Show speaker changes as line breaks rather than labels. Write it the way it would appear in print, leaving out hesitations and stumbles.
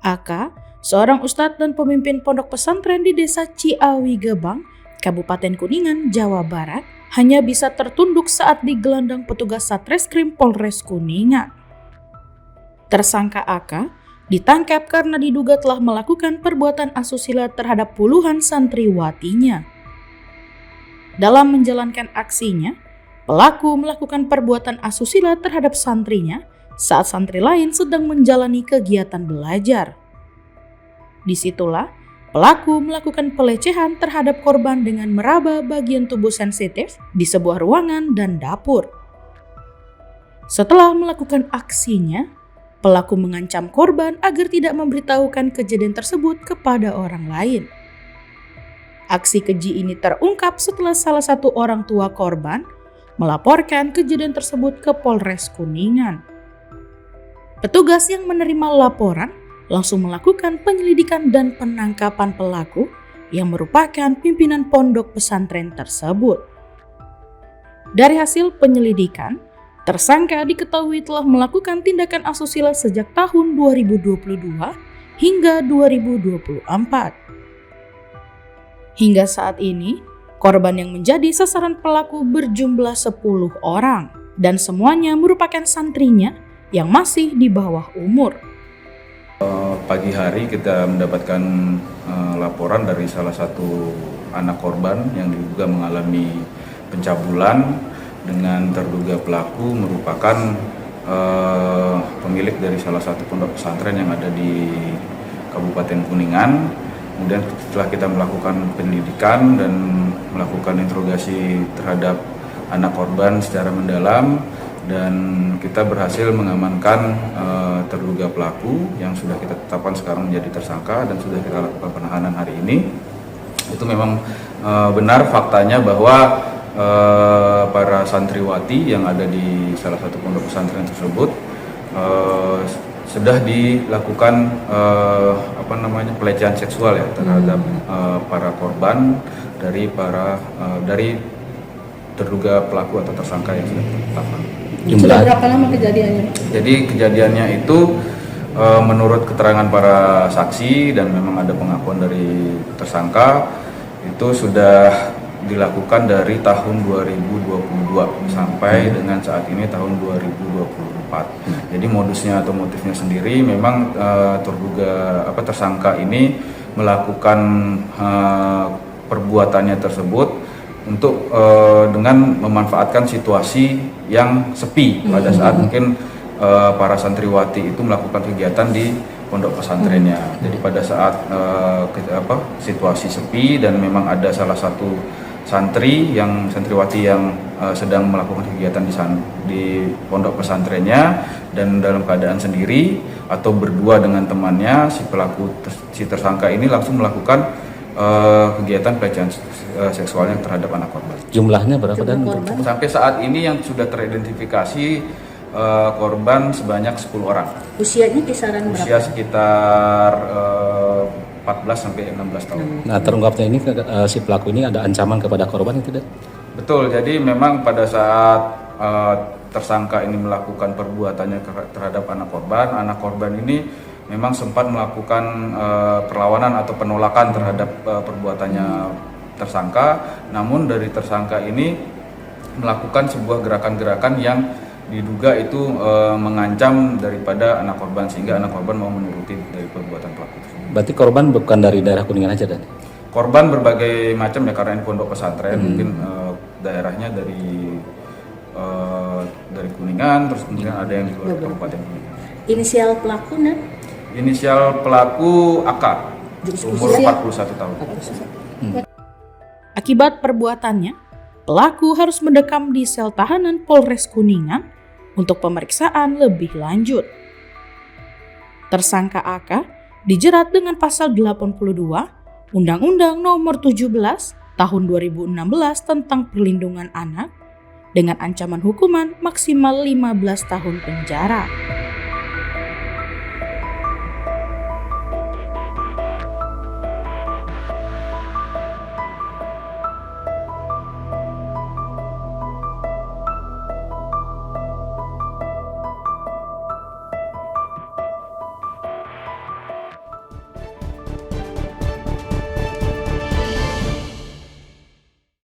AK, seorang ustadz dan pemimpin pondok pesantren di desa Ciawi Gebang, Kabupaten Kuningan, Jawa Barat, hanya bisa tertunduk saat digelandang petugas Satreskrim Polres Kuningan. Tersangka AK ditangkap karena diduga telah melakukan perbuatan asusila terhadap puluhan santriwatinya. Dalam menjalankan aksinya, pelaku melakukan perbuatan asusila terhadap santrinya saat santri lain sedang menjalani kegiatan belajar. Disitulah pelaku melakukan pelecehan terhadap korban dengan meraba bagian tubuh sensitif di sebuah ruangan dan dapur. Setelah melakukan aksinya, pelaku mengancam korban agar tidak memberitahukan kejadian tersebut kepada orang lain. Aksi keji ini terungkap setelah salah satu orang tua korban melaporkan kejadian tersebut ke Polres Kuningan. Petugas yang menerima laporan langsung melakukan penyelidikan dan penangkapan pelaku yang merupakan pimpinan pondok pesantren tersebut. Dari hasil penyelidikan, tersangka diketahui telah melakukan tindakan asusila sejak tahun 2022 hingga 2024. Hingga saat ini, korban yang menjadi sasaran pelaku berjumlah 10 orang dan semuanya merupakan santrinya yang masih di bawah umur.
Pagi hari kita mendapatkan laporan dari salah satu anak korban yang diduga mengalami pencabulan dengan terduga pelaku merupakan pemilik dari salah satu pondok pesantren yang ada di Kabupaten Kuningan. Kemudian setelah kita melakukan penyelidikan dan melakukan interogasi terhadap anak korban secara mendalam, dan kita berhasil mengamankan terduga pelaku yang sudah kita tetapkan sekarang menjadi tersangka dan sudah kita lakukan penahanan hari ini. Itu memang benar faktanya bahwa para santriwati yang ada di salah satu pondok pesantren tersebut sudah dilakukan pelecehan seksual ya terhadap para korban dari terduga pelaku atau tersangka yang sudah ditetapkan.
Sudah berapa lama kejadiannya?
Jadi kejadiannya itu menurut keterangan para saksi dan memang ada pengakuan dari tersangka, itu sudah dilakukan dari tahun 2022 sampai dengan saat ini tahun 2024. Jadi modusnya atau motifnya sendiri memang terduga tersangka ini melakukan perbuatannya tersebut untuk dengan memanfaatkan situasi yang sepi pada saat mungkin para santriwati itu melakukan kegiatan di pondok pesantrennya. Jadi pada saat situasi sepi dan memang ada salah satu santriwati yang sedang melakukan kegiatan di pondok pesantrennya dan dalam keadaan sendiri atau berdua dengan temannya, si tersangka ini langsung melakukan kegiatan pelecehan seksualnya terhadap anak korban.
Jumlahnya berapa dan
sampai saat ini yang sudah teridentifikasi korban sebanyak 10 orang.
Usianya kisaran berapa?
Usia sekitar 14 sampai 16 tahun.
Nah, terungkapnya ini si pelaku ini ada ancaman kepada korban itu tidak?
Betul, jadi memang pada saat tersangka ini melakukan perbuatannya terhadap anak korban ini memang sempat melakukan perlawanan atau penolakan terhadap perbuatannya tersangka. Namun dari tersangka ini melakukan sebuah gerakan-gerakan yang diduga itu mengancam daripada anak korban sehingga anak korban mau menuruti dari perbuatan pelaku.
Berarti korban bukan dari daerah Kuningan aja dan?
Korban berbagai macam ya, karena ini pondok pesantren mungkin daerahnya dari Kuningan, terus kemudian ada yang di luar Kabupaten Kuningan.
Inisial pelaku nah?
Inisial pelaku AK, umur 41 tahun.
Akibat perbuatannya, pelaku harus mendekam di sel tahanan Polres Kuningan untuk pemeriksaan lebih lanjut. Tersangka AK dijerat dengan pasal 82 Undang-Undang Nomor 17 Tahun 2016 tentang Perlindungan Anak dengan ancaman hukuman maksimal 15 tahun penjara.